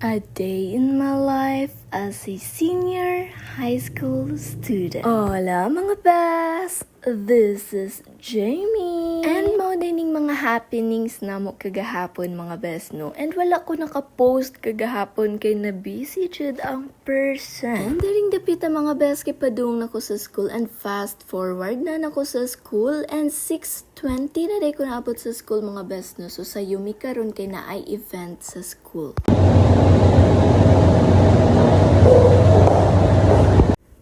A day in my life as a senior high school student. Hola mga best! This is Jamie. And mo dining mga happenings na mo kagahapon mga best no. And wala ko nakapost kagahapon kay na busy jud ang person. And daring dapita mga best kay padung nako sa school and fast forward na nako sa school and 6:20 na day ko naabot sa school mga best no. So sa Yumi karon kay na ay event sa school.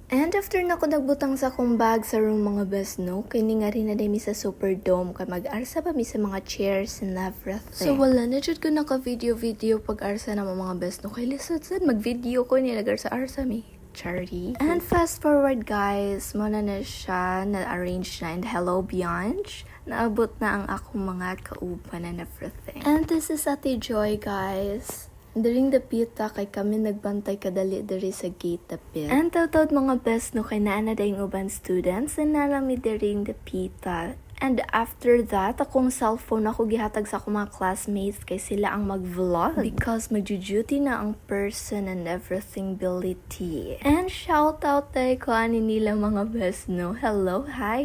And after na ko nagbutang sa akong bag sa room mga best no, kini nga rin na mi sa Superdome kay mag-arsa pa mi sa mga chairs and everything. So wala na jud ko naka-video pag-arsa na mga best no, kay lisod sad mag-video ko ni nag-arsa mi. Charity. And fast forward guys, muna na siya na-arrange na and hello Bianch. Naabot na ang akong mga kauban and everything. And this is Ate Joy guys. During the pita kay kami nagbantay kadali diri sa gate dapit. And taud mga best no kay naa na dayong uban students and nalami during the pita. And after that, akong cellphone ako gihatag sa akong mga classmates kay sila ang mag-vlog because magju-duty na ang person and everything ability. And shout out tayo ko ani nila mga best no. Hello, hi.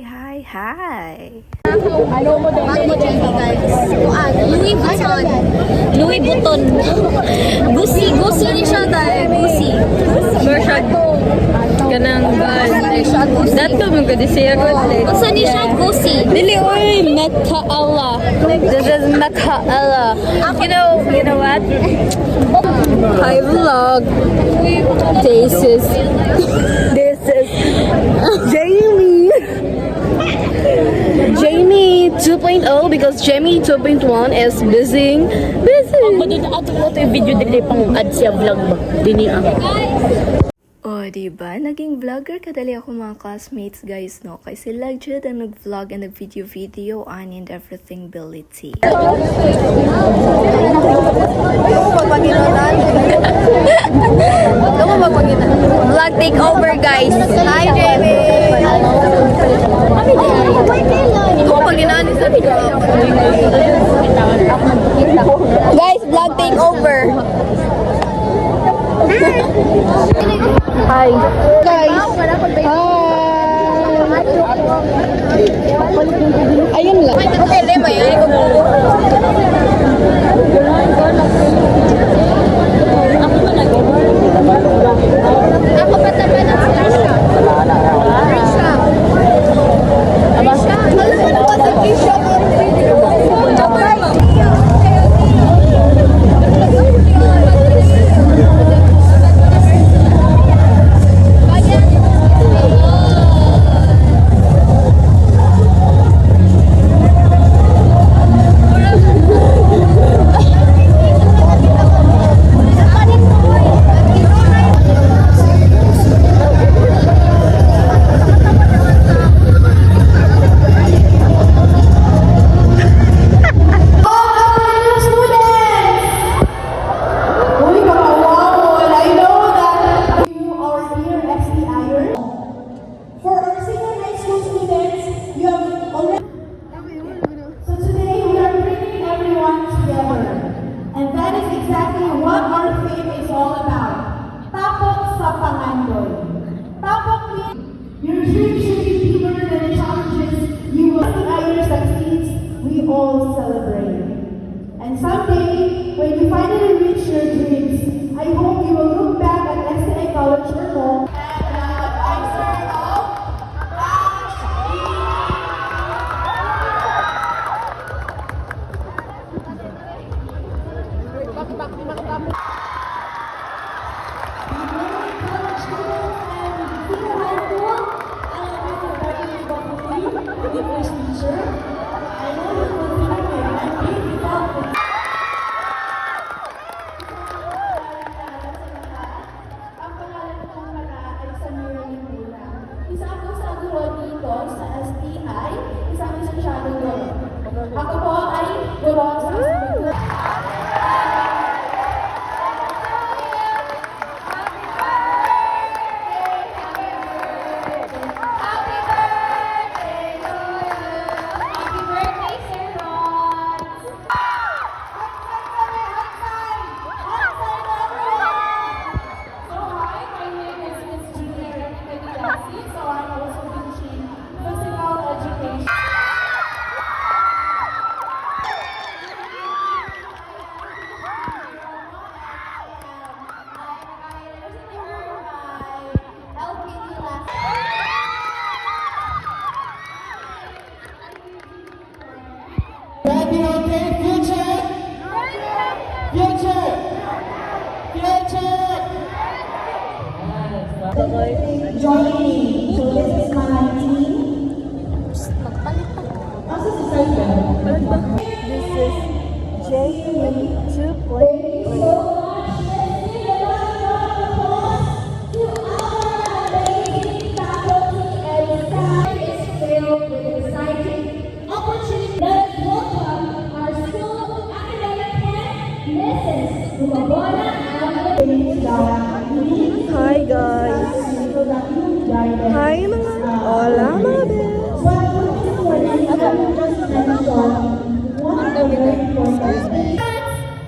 Ano mo din guys? Louis Vuitton. Louis Vuitton. Gucci ni siya dahil. Gucci. Version kanang gal. Dato mo ka desire ko. Unsa ni siya Gucci? Dili oy Meta Allah. This is Meta Allah. You know what? Hi vlog. This is Jamie 2.0 because Jamie 2.1 is busy. Ato video dili pang add siya vlog ba? Dini Oh, diba? Naging vlogger kadali ako mga classmates guys, no? Kay sila jud ang nag-vlog and nag-video on and everything ability. Vlog take over guys. Hi Jamie. Ikaw pag ginaan sa video. Guys, vlog take over. Hi. Guys. Ayun lang. Okay, lema yun. Ako pa tabi ng Trisha. Trisha. Alam mo na ba sa Trisha? All celebrate. And someday, when you finally reach your dreams, I hope you will look back at SNA College or home ako po ay guro sa Happy birthday, Sir Ron! join me. So this is my team. Also si Sarah. This is JE 2.0. Hi guys. Hi mga hola mga bes.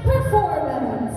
Performance.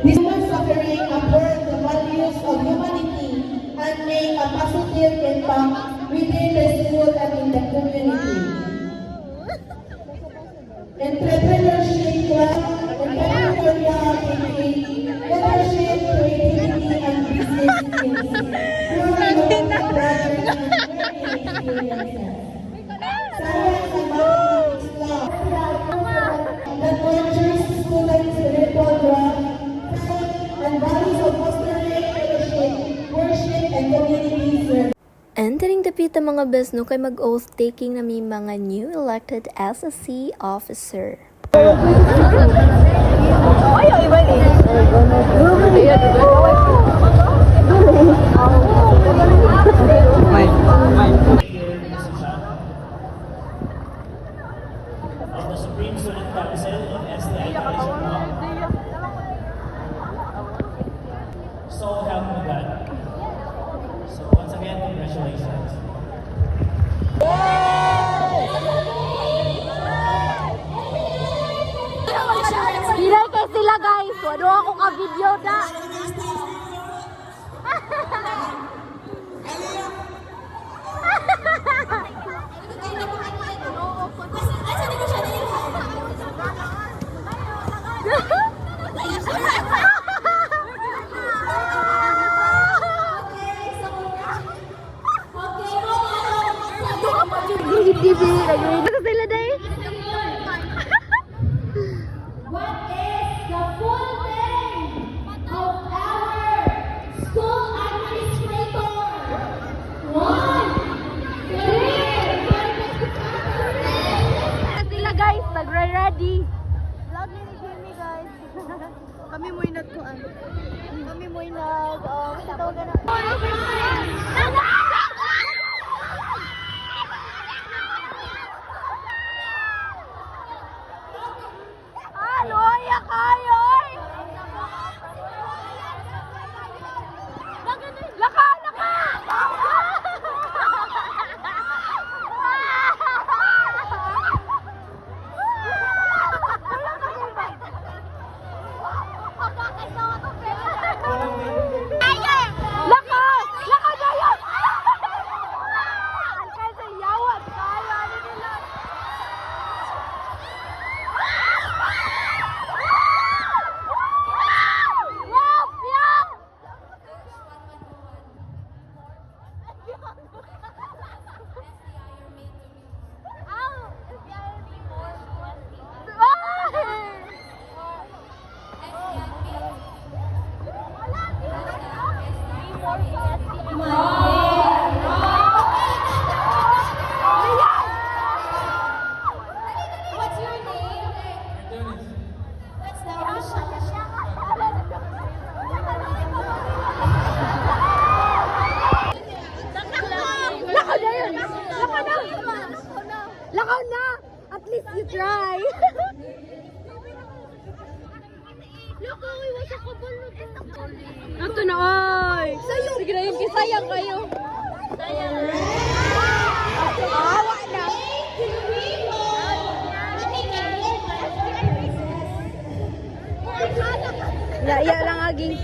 This was suffering uphold the values of humanity and make a positive impact within the school and in the community. Entrepreneurship, entrepreneurial thinking, leadership, creativity, and business skills. Through remote projects and learning experiences. Science and mathematics lab that nurtures students' spiritual growth, and values of fostering leadership, worship, and community service. Entering the pita mga besno kay mag-oath taking na may mga new elected SSC officer. of the Supreme Student Council of STI College of Law. So help me God. So once again, congratulations. Hilay kay sila guys. Wado ako ka video da. TV, nag-read sa sila day. What is the full name of our school administrator? 1, 2, Sila guys, nagre-ready. Vlog ni Jimmy guys. Kami mo'y nagkuan. Kami mo'y nag Aloya kayo! Laka! Laka kayo! Kasi yawat kayo. Ano nila? what's your name? What's the Lakaw na yun! Lakaw na! At least you try! Ito na oy! Sige na yun, kisayang kayo! Awa na! Laya lang aging.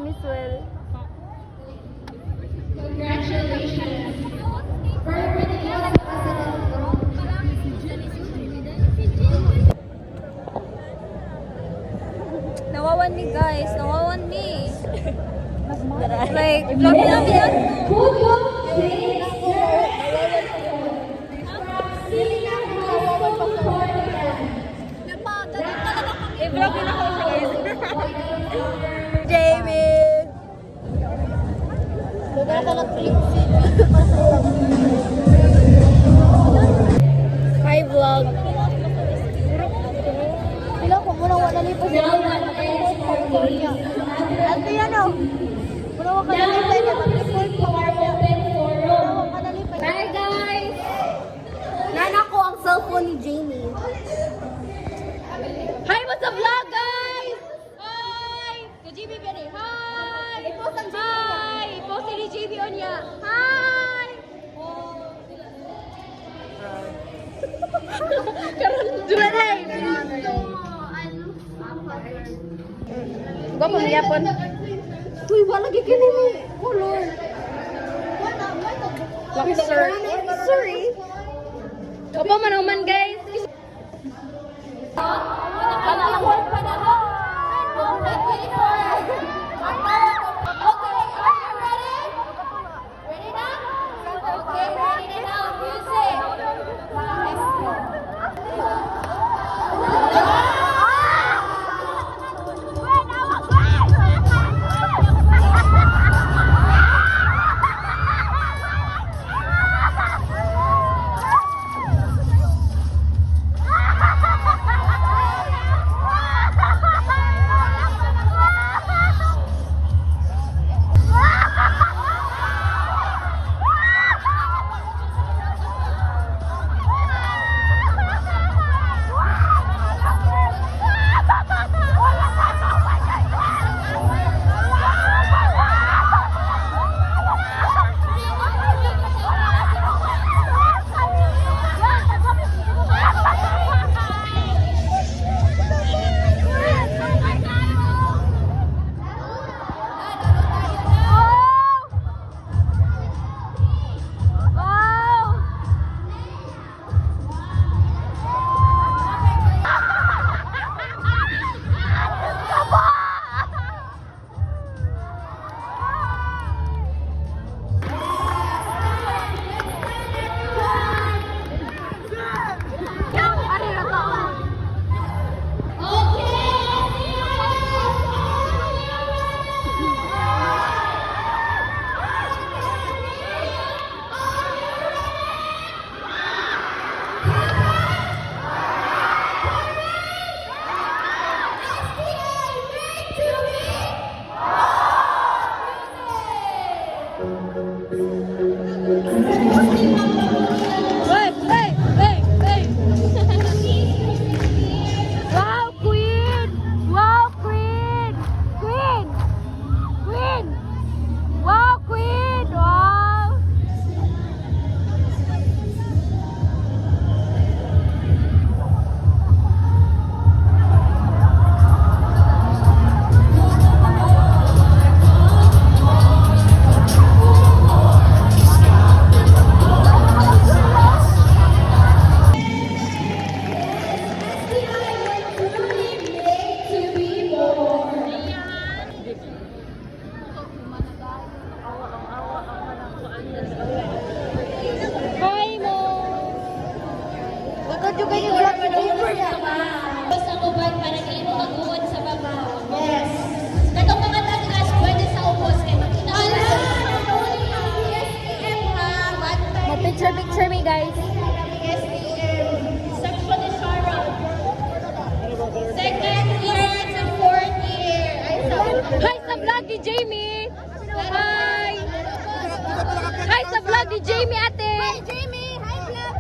Miss Well. Nawawan me guys, nawawan me. Like, vlog namin yan. I-vlog nila ko guys. Jamie! Hi vlog! Sila ko muna wala lipo sa Ate yan o! Muna wala ka nalipay ka mag-report ko. Bye guys! Nana ko ang cellphone ni Jamie. Hi! What's up vlog guys? Hi! Ka GB Benny. Hi! I-post ang GB. Hi! I-post ni GB on niya. Hi! Karon dulay. Gwa mo yapon. Uy, wala gi kini ni. Color. Sorry. Opo man guys. video kayo vlog over na. Basta uban para dili mo mag-uod sa baba. Yes. Katong mga tagas pwede sa ubos kay makita ko na sa PSTM ha. Picture me, guys. PSTM. Section ni Sarah. Second year to fourth year. Ay, sa Hi sa vlog ni Jamie. Hi. Hi sa vlog ni Jamie, ate. Hi, Jamie! Hi, vlog!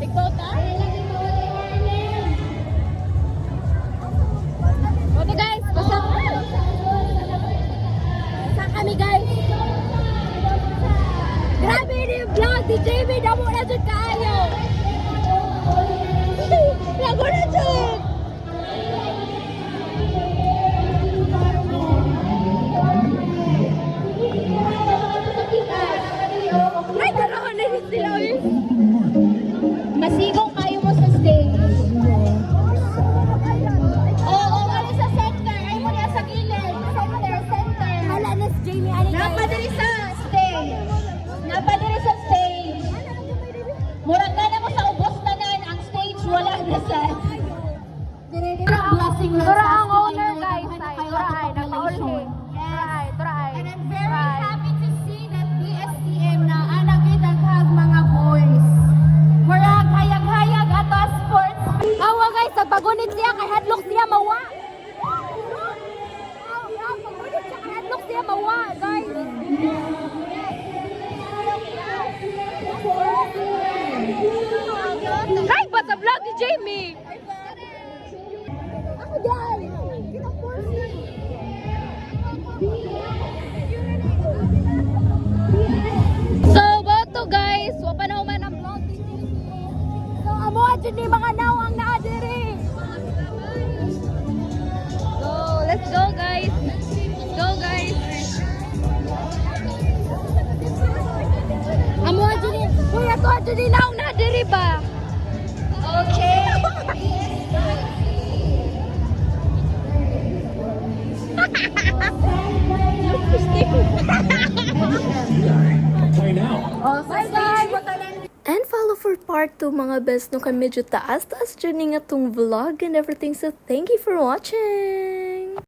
Ikaw ta? Okay, guys. Basta. Saan kami, guys? Grabe ni vlog ni Jamie. Damo na dyan kaayo. Lago na dyan. Ay, gano'n na rin sila, eh. Masigong kayo mo sa stage. Oo, ano sa center. Ay mo niya sa gilid. Center. Hala na si Jamie. Ano Napadiri sa stage. Napadiri sa stage. Murag na mo sa ubos tanan. Ang stage wala na sa. Tura ang owner, guys. Tura ay, nagpaulhi. Tura ay. And I'm very happy to see that BSTM na anagitaghag mga boys. Murag hayag-hayag ato sports. Awa, guys. Nagpagunit siya. Kay hadlock siya mawa. Paggunit siya. Kay hadlock siya mawa, guys. Hi, ba't sa vlog ni Jamie? Ako dyan! So, about to, guys. Wapa na human ang vlog ni Jamie. So, amo dyan ni mga naw ang naadiri. So, let's go, guys. Let's go, guys. Amo dyan ni... Uy, ato dyan ni naw naadiri ba? Okay. Play now. Bye, guys. And follow for part 2 mga best no kay medyo taas-taas dyan nga tong vlog and everything. So thank you for watching!